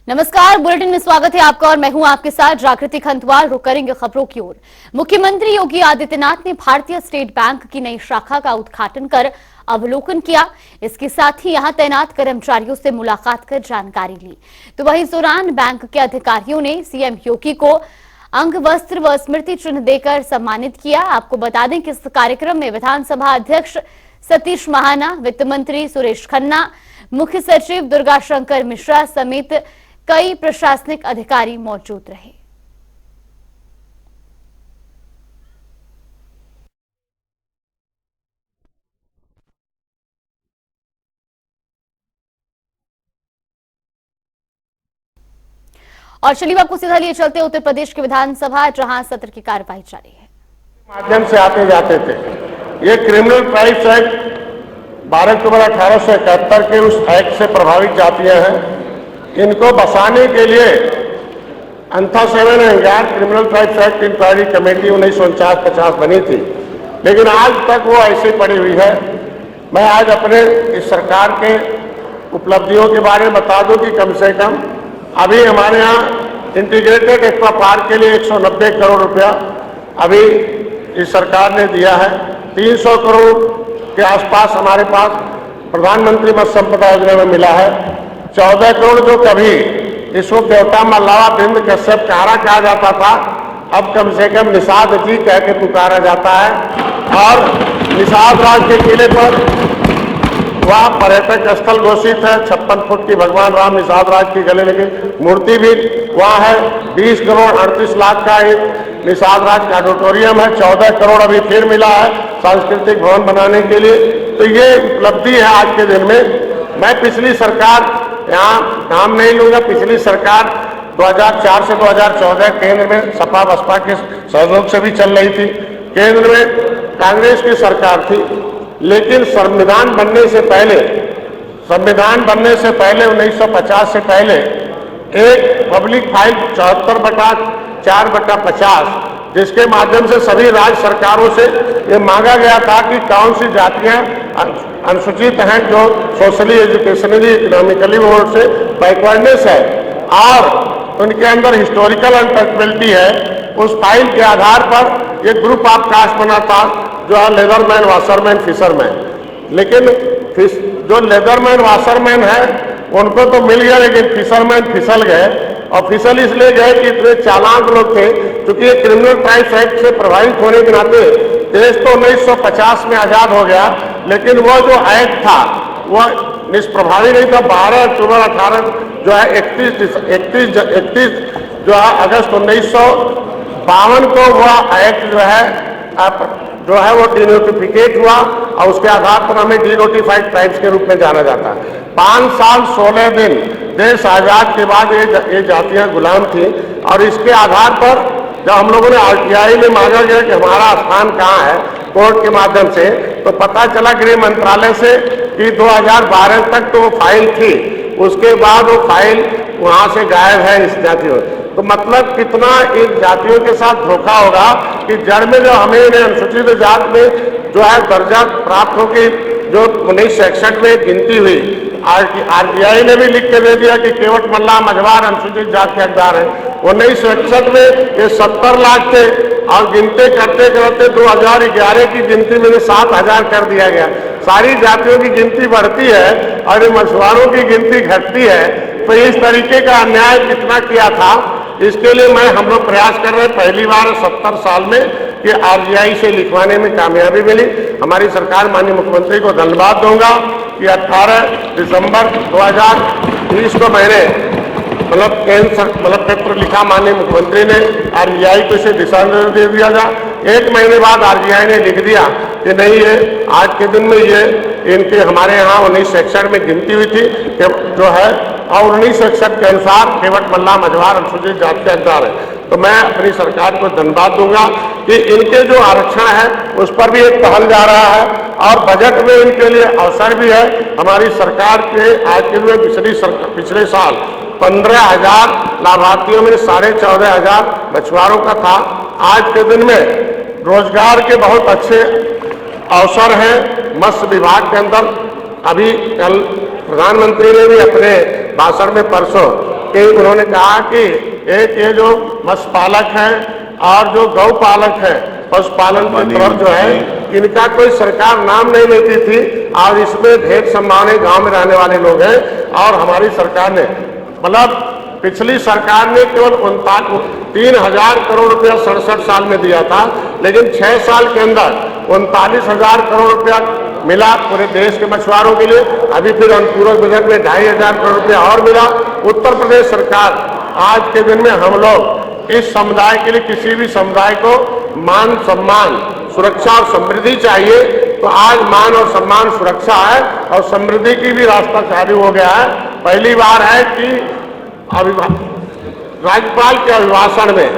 नमस्कार, बुलेटिन में स्वागत है आपका और मैं हूं आपके साथ जागृति खंतवाल। रुक करेंगे खबरों की ओर। मुख्यमंत्री योगी आदित्यनाथ ने भारतीय स्टेट बैंक की नई शाखा का उद्घाटन कर अवलोकन किया। इसके साथ ही यहां तैनात कर्मचारियों से मुलाकात कर जानकारी ली। तो वहीं इस दौरान बैंक के अधिकारियों ने सीएम योगी को अंग वस्त्र व स्मृति चिन्ह देकर सम्मानित किया। आपको बता दें कि इस कार्यक्रम में विधानसभा अध्यक्ष सतीश महाना, वित्त मंत्री सुरेश खन्ना, मुख्य सचिव दुर्गा शंकर मिश्रा समेत कई प्रशासनिक अधिकारी मौजूद रहे। और चलिए आपको सीधा लिए चलते उत्तर प्रदेश की विधानसभा, जहां सत्र की कार्यवाही जारी है। माध्यम से आते जाते थे। ये क्रिमिनल ट्राइब्स एक्ट 12 अक्टूबर 1871 के उस एक्ट से प्रभावित जातियां हैं। इनको बसाने के लिए अंथा 7 and criminal tribes act inquiry committee 1949-50 बनी थी, लेकिन आज तक वो ऐसे पड़ी हुई है। मैं आज अपने इस सरकार के उपलब्धियों के बारे में बता दूं कि कम से कम अभी हमारे यहाँ इंटीग्रेटेड एक्वा पार्क के लिए 190 करोड़ रुपया अभी इस सरकार ने दिया है। 300 करोड़ के आसपास हमारे पास प्रधानमंत्री मत्स्य संपदा योजना में मिला है। 14 करोड़ जो कभी इसको केवटा मल्लावा बिंद कश्यप कारा कहा जाता था, अब कम से कम निषाद जी कह के पुकारा जाता है। और निषाद राज के किले पर वह पर्यटक स्थल घोषित है। 56 फुट की भगवान राम निषाद राज की गले लगी मूर्ति भी वहाँ है। 20 करोड़ 38 लाख का एक निषाद राज का ऑडिटोरियम है। 14 करोड़ अभी फिर मिला है सांस्कृतिक भवन बनाने के लिए। तो ये उपलब्धि है आज के दिन में। मैं पिछली सरकार यहाँ नाम नहीं लूंगा, पिछली सरकार 2004 से 2014 केंद्र में सपा बसपा के सहयोग से भी चल रही थी। केंद्र में कांग्रेस की सरकार थी, लेकिन संविधान बनने से पहले 1950 से पहले एक पब्लिक फाइल 74/4/50 जिसके माध्यम से सभी राज्य सरकारों से ये मांगा गया था कि कौन सी जातियां अनुसूचित हैं जो सोशली, एजुकेशनली, इकोनॉमिकली बोर्ड से बैकवर्डनेस है और उनके अंदर हिस्टोरिकल अनटचेबिलिटी है। उस फाइल के आधार पर एक ग्रुप ऑफ कास्ट बना था जो है लेदरमैन, वाशरमैन, फिशरमैन। लेकिन जो लेदरमैन, वाशरमैन है उनको तो मिल गया, लेकिन फिशरमैन फिसल गए। और फिसल इसलिए गए कि इतने चालाक लोग थे, क्योंकि ये क्रिमिनल ट्राइब्स एक्ट से प्रभावित होने के नाते देश तो 1950 में आजाद हो गया, लेकिन वो जो एक्ट था वह निष्प्रभावी नहीं था। 12 अक्टूबर 18 जो है 31 जो है अगस्त 1952 को वह एक्ट जो है वो डिनोटिफिकेट हुआ और उसके आधार पर हमें डिनोटिफाइड ट्राइब्स के रूप में जाना जाता है। 5 साल 16 दिन देश आजाद के बाद ये जातियां गुलाम थी और इसके आधार पर जब हम लोगों ने आरटीआई में मांगा गया कि हमारा स्थान कहाँ है कोर्ट के माध्यम से, तो पता चला गृह मंत्रालय से कि 2012 तक तो वो फाइल थी, उसके बाद वो फाइल वहाँ से गायब है इस जातियों। तो मतलब कितना इन जातियों के साथ धोखा होगा कि जड़ में जो हमें अनुसूचित जात में जो है दर्जा प्राप्त होगी, जो 1961 में गिनती हुई, आरटीआई ने भी लिख के दे दिया कि केवट मल्ला मझवार अनुसूचित जात के हकदार है। 1961 में ये 70 लाख थे और गिनते करते करते 2011 की गिनती में 7,000 कर दिया गया। सारी जातियों की गिनती बढ़ती है और मछुआरों की गिनती घटती है। तो इस तरीके का अन्याय कितना किया था, इसके लिए हम लोग प्रयास कर रहे हैं। पहली बार 70 साल में कि आरटीआई से लिखवाने में कामयाबी मिली। हमारी सरकार, माननीय मुख्यमंत्री को धन्यवाद दूंगा कि 18 दिसंबर 2020 को मैंने पत्र लिखा, माननीय मुख्यमंत्री ने आरटीआई को इसे दिशा निर्देश दे दिया था। 1 महीने बाद आरटीआई ने लिख दिया कि नहीं, ये आज के दिन में ये इनके हमारे यहाँ 1961 में गिनती हुई थी जो है, और 1961 के अनुसार केवट मल्ला मझवार अनुसूचित जाति के हकदार है। तो मैं अपनी सरकार को धन्यवाद दूंगा कि इनके जो आरक्षण है उस पर भी एक पहल जा रहा है और बजट में इनके लिए अवसर भी है। हमारी सरकार के आज के दिन पिछले साल 15,000 लाभार्थियों में 14,500 मछुआरों का था। आज के दिन में रोजगार के बहुत अच्छे अवसर हैं मत्स्य विभाग के अंदर। अभी कल प्रधानमंत्री ने भी अपने भाषण में परसों कि उन्होंने कहा कि एक ये जो मत्स्य पालक हैं और जो गौ पालक हैं, पशुपालन की तरफ जो है, इनका कोई सरकार नाम नहीं लेती थी और इसमें ढेर संभावना गांव में रहने वाले लोग हैं। और हमारी सरकार ने, मतलब पिछली सरकार ने केवल 3,000 करोड़ रुपया 67 साल में दिया था, लेकिन 6 साल के अंदर 39,000 करोड़ रुपया मिला पूरे देश के मछुआरों के लिए। अभी फिर अनुपूरक बजट में 2,500 करोड़ रुपया और मिला। उत्तर प्रदेश सरकार आज के दिन में हम लोग इस समुदाय के लिए, किसी भी समुदाय को मान सम्मान, सुरक्षा और समृद्धि चाहिए, तो आज मान और सम्मान, सुरक्षा है और समृद्धि की भी रास्ता चालू हो गया है। पहली बार है कि राज्यपाल के अभिभाषण में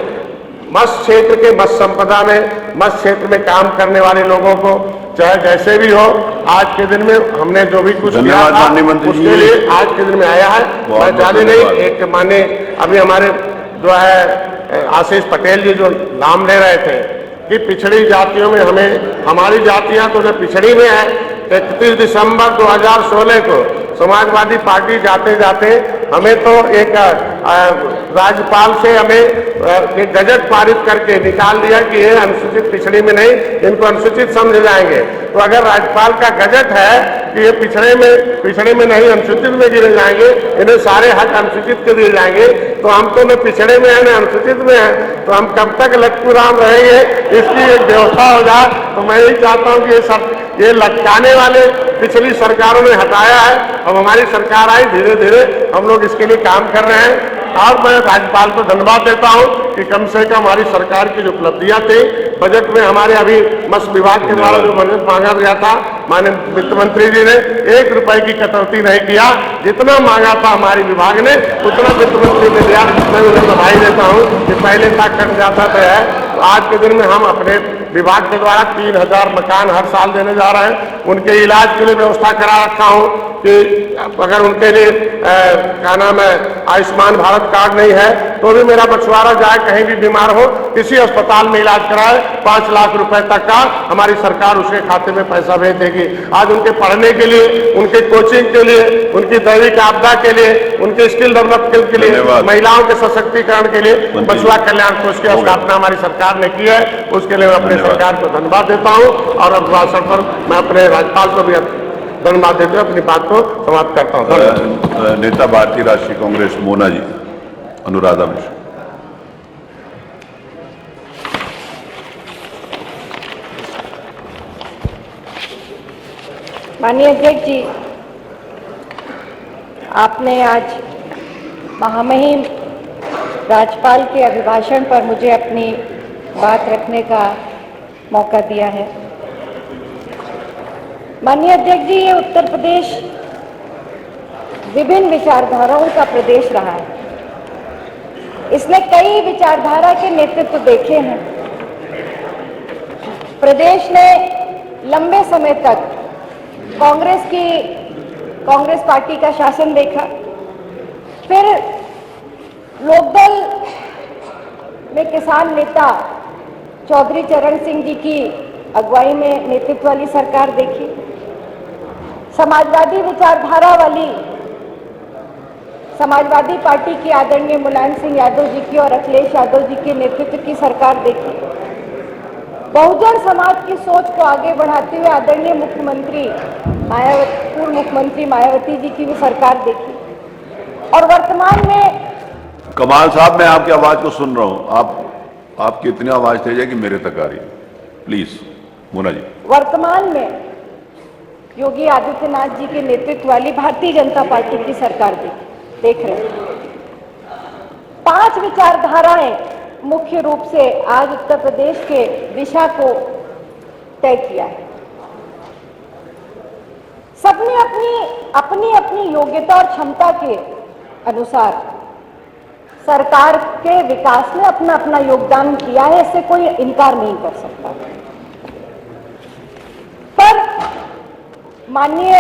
मत्स्य क्षेत्र के, मत्स्य संपदा में, मत्स्य क्षेत्र में काम करने वाले लोगों को, चाहे जैसे भी हो, आज के दिन में हमने जो भी कुछ किया था उसके लिए आज के दिन में आया है। मैं ज्यादा नहीं, एक माने अभी हमारे जो है आशीष पटेल जी जो नाम ले रहे थे कि पिछड़ी जातियों में हमें, हमारी जातियां तो जो पिछड़ी में है, 31 दिसंबर 2016 को समाजवादी पार्टी जाते जाते हमें तो एक राज्यपाल से हमें एक गजट पारित करके निकाल दिया कि ये अनुसूचित पिछड़ी में नहीं, इनको अनुसूचित समझे जाएंगे। तो अगर राज्यपाल का गजट है कि ये पिछड़े में नहीं अनुसूचित में गिरे जाएंगे, इन्हें सारे हक अनुसूचित के दिए जाएंगे, तो हम तो न पिछड़े में है न अनुसूचित में है, तो हम कब तक लटकू राम रहेंगे? इसकी एक व्यवस्था हो जाए। तो मैं यही चाहता हूँ कि ये लटकाने वाले पिछली सरकारों ने हटाया है। अब हमारी सरकार आई, धीरे धीरे हम लोग इसके लिए काम कर रहे हैं। और मैं राज्यपाल को धन्यवाद देता हूं कि कम से कम हमारी सरकार की जो उपलब्धियां थी, बजट में हमारे अभी मत्स्य विभाग के द्वारा जो बजट मांगा गया था, माननीय वित्त मंत्री जी ने 1 रुपए की कटौती नहीं किया। जितना मांगा था हमारे विभाग ने, उतना वित्त मंत्री ने दिया। मैं उन्हें बधाई देता हूँ कि पहले तक कट जाता है। तो आज के दिन में हम अपने विभाग के द्वारा 3,000 मकान हर साल देने जा रहे हैं। उनके इलाज के लिए व्यवस्था करा रखा हूँ कि अगर उनके लिए क्या नाम है, आयुष्मान भारत कार्ड नहीं है तो भी मेरा मछुआरा जाए, कहीं भी बीमार हो, किसी अस्पताल में इलाज कराए, 5 लाख रुपए तक का हमारी सरकार उसके खाते में पैसा भेज देगी। आज उनके पढ़ने के लिए, उनके कोचिंग के लिए, उनकी दैविक आपदा के लिए, उनके स्किल डेवलपमेंट के लिए, महिलाओं के सशक्तिकरण के लिए मछुआ कल्याण कोष की स्थापना हमारी सरकार ने की है। उसके लिए मैं अपने सरकार को धन्यवाद देता हूँ और अभिभाषण पर मैं अपने राज्यपाल को भी धन्यवाद देते हुए अपनी बात को समाप्त करता हूँ। नेता भारतीय राष्ट्रीय कांग्रेस मोना जी, अनुराधा मिश्रा। माननीय अध्यक्ष जी, आपने आज महामहिम राज्यपाल के अभिभाषण पर मुझे अपनी बात रखने का मौका दिया है। माननीय अध्यक्ष जी, ये उत्तर प्रदेश विभिन्न विचारधाराओं का प्रदेश रहा है। इसने कई विचारधारा के नेतृत्व देखे हैं। प्रदेश ने लंबे समय तक कांग्रेस पार्टी का शासन देखा, फिर लोकदल में किसान नेता चौधरी चरण सिंह जी की अगुवाई में नेतृत्व वाली सरकार देखी, समाजवादी विचारधारा वाली समाजवादी पार्टी की आदरणीय मुलायम सिंह यादव जी की और अखिलेश यादव जी के नेतृत्व की सरकार देखी, बहुजन समाज की सोच को आगे बढ़ाते हुए आदरणीय पूर्व मुख्यमंत्री मायावती जी की भी सरकार देखी, और वर्तमान में कमाल साहब, मैं आपकी आवाज को सुन रहा हूं। आपकी इतनी आवाज तेज है कि मेरे तक आ रही है। प्लीज मोना जी। वर्तमान में योगी आदित्यनाथ जी के नेतृत्व वाली भारतीय जनता पार्टी की सरकार देख रहे हैं। 5 विचारधाराएं मुख्य रूप से आज उत्तर प्रदेश के दिशा को तय किया है। सबने अपनी योग्यता और क्षमता के अनुसार सरकार के विकास में अपना अपना योगदान दिया है, इससे कोई इनकार नहीं कर सकता। पर माननीय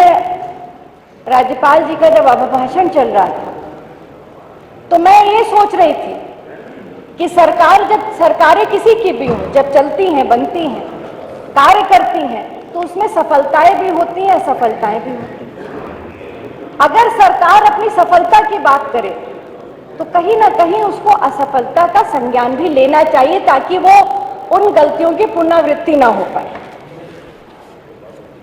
राज्यपाल जी का जब अभिभाषण चल रहा था तो मैं ये सोच रही थी कि जब सरकारें किसी की भी हों, जब चलती हैं, बनती हैं, कार्य करती हैं, तो उसमें सफलताएं भी होती हैं, असफलताएं भी होती हैं। अगर सरकार अपनी सफलता की बात करे तो कहीं ना कहीं उसको असफलता का संज्ञान भी लेना चाहिए ताकि वो उन गलतियों की पुनरावृत्ति ना हो पाए।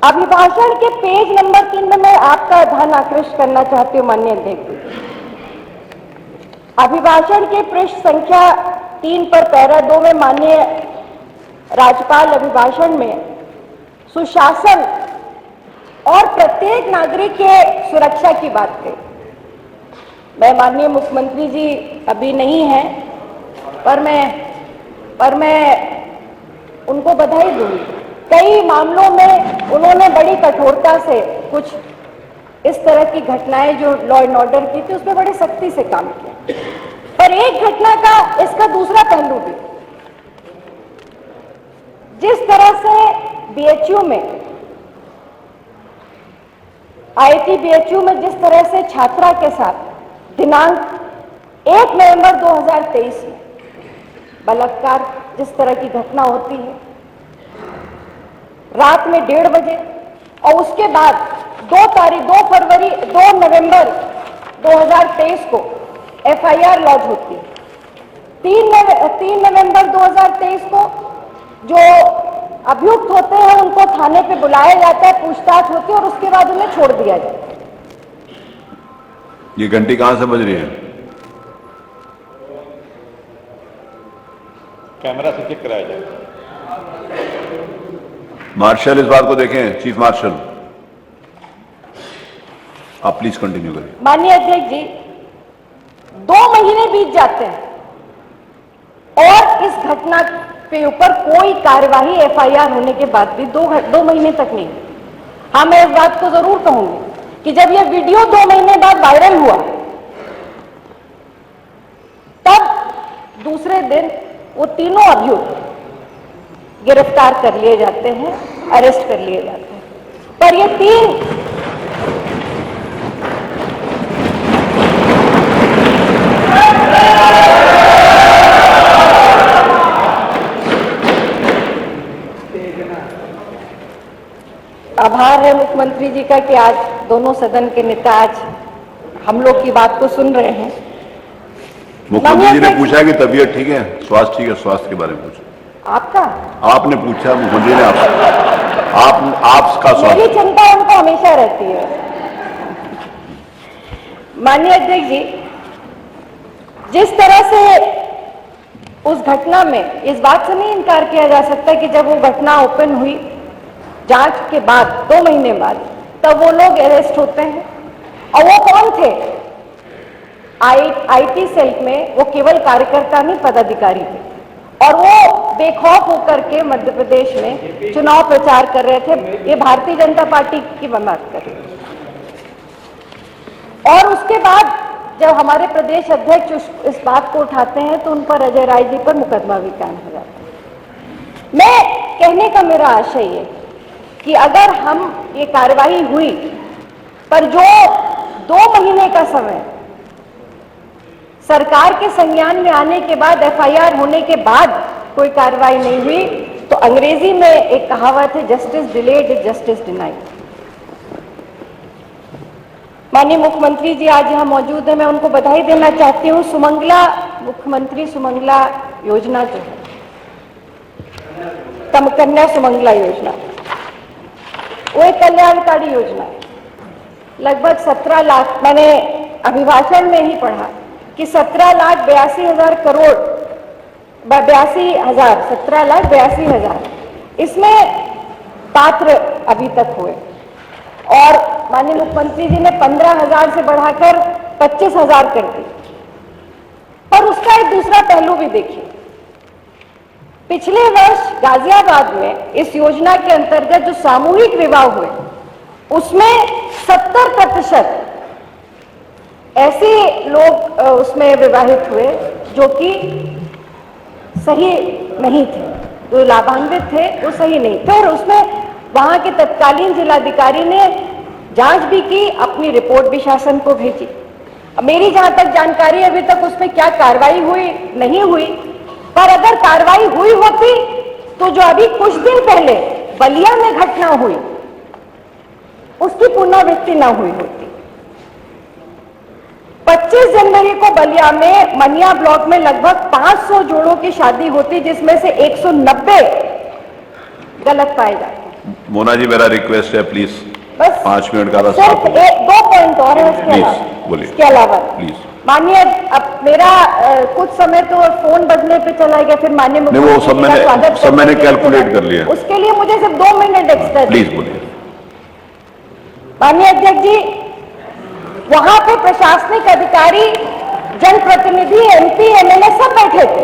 अभिभाषण के पेज नंबर 3 में मैं आपका ध्यान आकृष्ट करना चाहती हूँ माननीय अध्यक्ष। अभिभाषण के पृष्ठ संख्या 3 पर पैरा 2 में माननीय राज्यपाल अभिभाषण में सुशासन और प्रत्येक नागरिक के सुरक्षा की बात कही। मैं माननीय मुख्यमंत्री जी अभी नहीं है, पर मैं उनको बधाई दूंगी। कई मामलों में उन्होंने बड़ी कठोरता से कुछ इस तरह की घटनाएं जो लॉ एंड ऑर्डर की थी उसमें बड़े सख्ती से काम किया। पर एक घटना का इसका दूसरा पहलू भी, जिस तरह से बीएचयू में आईआईटी बीएचयू में जिस तरह से छात्रा के साथ दिनांक 1 नवंबर 2023 में बलात्कार जिस तरह की घटना होती है रात में 1:30 बजे, और उसके बाद 2 नवंबर 2023 को एफआईआर लॉन्च होती है। 3 नवंबर 2023 को जो अभियुक्त होते हैं उनको थाने पे बुलाया जाता है, पूछताछ होती है और उसके बाद उन्हें छोड़ दिया जाता है। ये घंटी कहां से बज रही है? कैमरा से चेक कराया जाए। मार्शल इस बात को देखें, चीफ मार्शल आप प्लीज कंटिन्यू करें। माननीय अध्यक्ष जी, 2 महीने बीत जाते हैं और इस घटना के ऊपर कोई कार्यवाही एफआईआर होने के बाद भी 2 महीने तक नहीं। हाँ, मैं इस बात को जरूर कहूंगी कि जब यह वीडियो 2 महीने बाद वायरल हुआ तब दूसरे दिन वो तीनों अभियुक्त गिरफ्तार कर लिए जाते हैं, अरेस्ट कर लिए जाते हैं। पर ये 3 आभार है मुख्यमंत्री जी का कि आज दोनों सदन के नेता आज हम लोग की बात को सुन रहे हैं। मुख्यमंत्री जी ने पूछा कि तबीयत ठीक है, स्वास्थ्य ठीक है, स्वास्थ्य के बारे में पूछा। आपका आपने पूछा, मुख्यमंत्री ने आपका स्वास्थ्य। मेरी चिंता उनको हमेशा रहती है। माननीय अध्यक्ष जी, जिस तरह से उस घटना में इस बात से नहीं इनकार किया जा सकता कि जब वो घटना ओपन हुई जांच के बाद 2 महीने बाद, तब वो लोग अरेस्ट होते हैं। और वो कौन थे? आईटी सेल में वो केवल कार्यकर्ता नहीं, पदाधिकारी थे और वो बेखौफ होकर के मध्य प्रदेश में चुनाव प्रचार कर रहे थे। ये भारतीय जनता पार्टी की बात कर रहे थे। और उसके बाद जब हमारे प्रदेश अध्यक्ष इस बात को उठाते हैं तो उन पर अजय राय जी पर मुकदमा भी कायम हो जाता है। मैं कहने का मेरा आशय ये कि अगर हम ये कार्रवाई हुई पर जो 2 महीने का समय सरकार के संज्ञान में आने के बाद, एफआईआर होने के बाद कोई कार्रवाई नहीं हुई, तो अंग्रेजी में एक कहावत है, justice delayed is justice denied. माननीय मुख्यमंत्री जी आज यहाँ मौजूद है, मैं उनको बधाई देना चाहती हूँ। सुमंगला मुख्यमंत्री सुमंगला योजना जो है, कन्या सुमंगला योजना, वो एक कल्याणकारी योजना है। लगभग 17 लाख, मैंने अभिभाषण में ही पढ़ा कि 17,82,000 करोड़, 17,82,000 इसमें पात्र अभी तक हुए। और माननीय मुख्यमंत्री जी ने 15,000 से बढ़ाकर 25,000 कर दी। पर उसका एक दूसरा पहलू भी देखिए। पिछले वर्ष गाजियाबाद में इस योजना के अंतर्गत जो सामूहिक विवाह हुए उसमें 70% ऐसे लोग उसमें विवाहित हुए जो कि सही नहीं थे, जो लाभान्वित थे वो सही नहीं थे। और उसमें वहां के तत्कालीन जिलाधिकारी ने जांच भी की, अपनी रिपोर्ट भी शासन को भेजी। मेरी जहां तक जानकारी अभी तक उसमें क्या कार्रवाई हुई नहीं हुई, पर अगर कार्रवाई हुई होती तो जो अभी कुछ दिन पहले बलिया में घटना हुई उसकी पुनरावृत्ति न हुई होती। 25 जनवरी को बलिया में मनिया ब्लॉक में लगभग 500 जोड़ों की शादी होती, जिसमें से 190 गलत पाए जाते। मोना जी, मेरा रिक्वेस्ट है प्लीज, बस 5 मिनट का सिर्फ 2 पॉइंट और है इसके अलावा प्लीज। माननीय, अब मेरा कुछ समय तो फोन बजने पे चला गया, फिर माननीय नहीं, वो सब मैंने कैलकुलेट कर लिया। उसके लिए मुझे सिर्फ 2 मिनट एक्स्ट्रा प्लीज बोलिए। माननीय अध्यक्ष जी, वहां पे प्रशासनिक अधिकारी, जनप्रतिनिधि, एमपी, एमएलए सब बैठे थे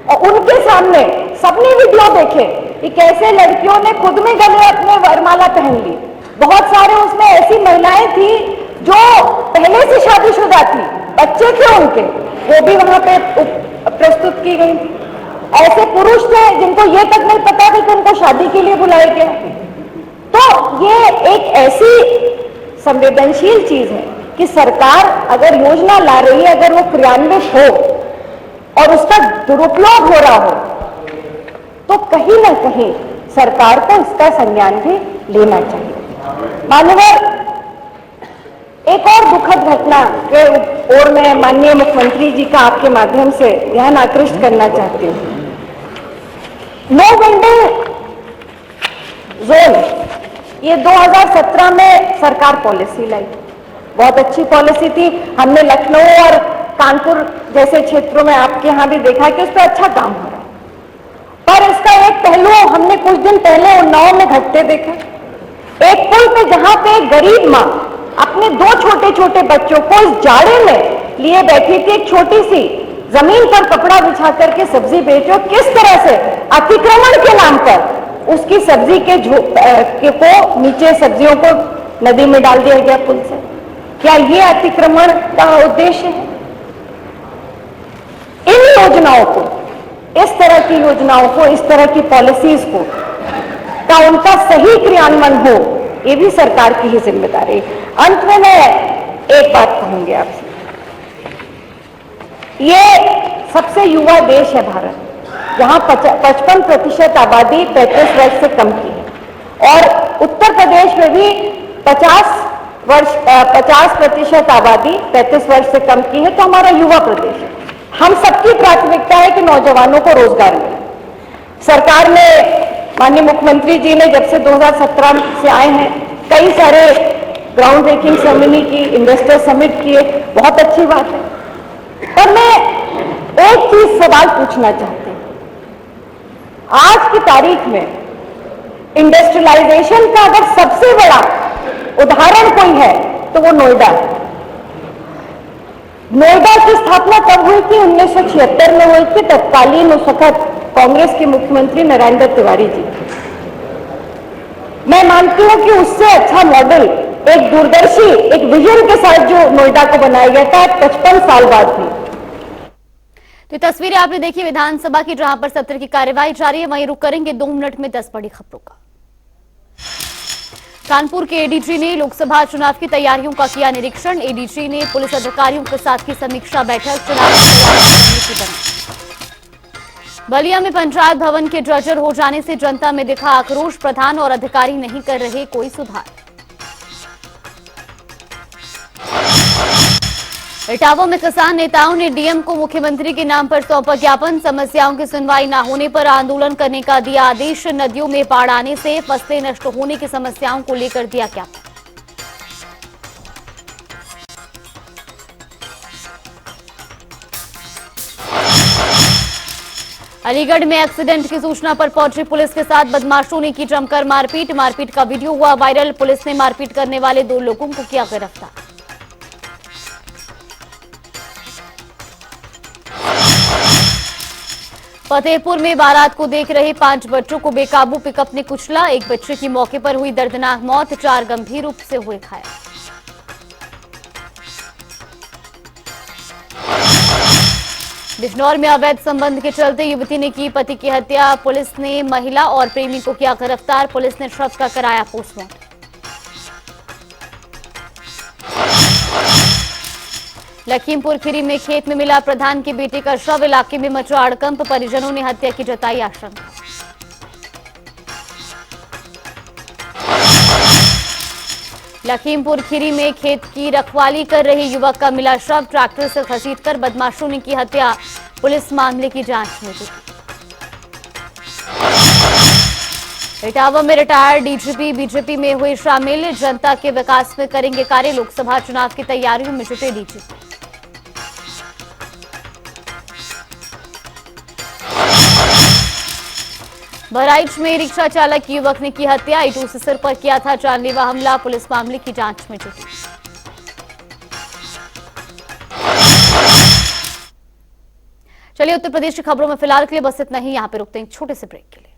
और उनके सामने सबने वीडियो देखे कि कैसे लड़कियों ने खुद में गले अपने वरमाला पहन ली। बहुत सारे उसमें ऐसी महिलाएं थी जो पहले से शादीशुदा थी, बच्चे थे उनके, वो भी वहां पे प्रस्तुत की गई। ऐसे पुरुष थे जिनको ये तक नहीं पता था कि उनको शादी के लिए बुलाया गया। तो ये एक ऐसी संवेदनशील चीज है कि सरकार अगर योजना ला रही है, अगर वो क्रियान्वित हो और उसका दुरुपयोग हो रहा हो, तो कहीं ना कहीं सरकार को इसका संज्ञान भी लेना चाहिए। माननीय, एक और दुखद घटना के ओर मैं माननीय मुख्यमंत्री जी का आपके माध्यम से ध्यान आकृष्ट करना चाहती हूँ। नो वेंडिंग जोन, ये 2017 में सरकार पॉलिसी लाई, बहुत अच्छी पॉलिसी थी। हमने लखनऊ और कानपुर जैसे क्षेत्रों में आपके यहाँ भी देखा कि उस पर अच्छा काम हो रहा है, पर इसका एक पहलू हमने कुछ दिन पहले उन्नाव में घटते देखा। एक पुल पे जहां पे एक गरीब माँ अपने 2 छोटे छोटे बच्चों को इस जाड़े में लिए बैठी थी, एक छोटी सी जमीन पर कपड़ा बिछा करके सब्जी बेचो, किस तरह से अतिक्रमण के नाम पर उसकी सब्जी के को नीचे सब्जियों को नदी में डाल दिया गया पुल से। क्या ये अतिक्रमण का उद्देश्य है? इन योजनाओं को, इस तरह की योजनाओं को, इस तरह की पॉलिसीज को का उनका सही क्रियान्वयन हो, ये भी सरकार की ही जिम्मेदारी। अंत में मैं एक बात कहूंगी आपसे, ये सबसे युवा देश है भारत, जहां 55% आबादी 35 वर्ष से कम की है और उत्तर प्रदेश में भी 50% आबादी 35 वर्ष से कम की है। तो हमारा युवा प्रदेश है, हम सबकी प्राथमिकता है कि नौजवानों को रोजगार मिले। सरकार ने, माननीय मुख्यमंत्री जी ने जब से 2017 से आए हैं, कई सारे ग्राउंड ब्रेकिंग सेरेमनी की, इन्वेस्टर समिट किए, बहुत अच्छी बात है। पर मैं एक चीज सवाल पूछना चाहती हूं, आज की तारीख में इंडस्ट्रियलाइजेशन का अगर सबसे बड़ा उदाहरण कोई है तो वो नोएडा है। नोएडा की स्थापना कब हुई थी? 1976 में हुई थी, तत्कालीन उस वक्त कांग्रेस के मुख्यमंत्री नरेंद्र तिवारी जी। मैं मानती हूं कि उससे अच्छा मॉडल एक दूरदर्शी, एक विजन के साथ जो नोएडा को बनाया गया था, 55 साल बाद भी। तो तस्वीरें आपने देखी विधानसभा की, जहां पर सत्र की कार्यवाही जारी है। वहीं रुक करेंगे 2 मिनट में 10 बड़ी खबरों का। कानपुर के एडीजी ने लोकसभा चुनाव की तैयारियों का किया निरीक्षण। एडीजी ने पुलिस अधिकारियों के साथ की समीक्षा बैठक, चुनाव की रणनीति बनाई। बलिया में पंचायत भवन के जर्जर हो जाने से जनता में दिखा आक्रोश, प्रधान और अधिकारी नहीं कर रहे कोई सुधार। इटावा में किसान नेताओं ने डीएम को मुख्यमंत्री के नाम पर सौंपा ज्ञापन, समस्याओं की सुनवाई न होने पर आंदोलन करने का दिया आदेश। नदियों में बाढ़ आने से फसलें नष्ट होने की समस्याओं को लेकर दिया ज्ञापन। अलीगढ़ में एक्सीडेंट की सूचना पर पहुंची पुलिस के साथ बदमाशों ने की जमकर मारपीट। मारपीट का वीडियो हुआ वायरल। पुलिस ने मारपीट करने वाले 2 लोगों को किया गिरफ्तार। फतेहपुर में बारात को देख रहे 5 बच्चों को बेकाबू पिकअप ने कुचला। एक बच्चे की मौके पर हुई दर्दनाक मौत, 4 गंभीर रूप से हुए घायल। बिजनौर में अवैध संबंध के चलते युवती ने की पति की हत्या। पुलिस ने महिला और प्रेमी को किया गिरफ्तार। पुलिस ने शव का कराया पोस्टमार्टम। लखीमपुर खीरी में खेत में मिला प्रधान की बेटे का शव। इलाके में मचा हड़कंप, परिजनों ने हत्या की जताई आशंका। लखीमपुर खीरी में खेत की रखवाली कर रहे युवक का मिला शव, ट्रैक्टर से घसीटकर बदमाशों ने की हत्या, पुलिस मामले की जांच में जुटी। इटावा में रिटायर्ड डीजीपी बीजेपी में हुए शामिल, जनता के विकास में करेंगे कार्य, लोकसभा चुनाव की तैयारियों में जुटे डीजीपी। बहराइच में रिक्शा चालक युवक ने की हत्या, ईंटों से सिर पर किया था जानलेवा हमला, पुलिस मामले की जांच में जुटी। चलिए उत्तर प्रदेश की खबरों में फिलहाल के लिए बस इतना ही, यहां पे रुकते हैं एक छोटे से ब्रेक के लिए।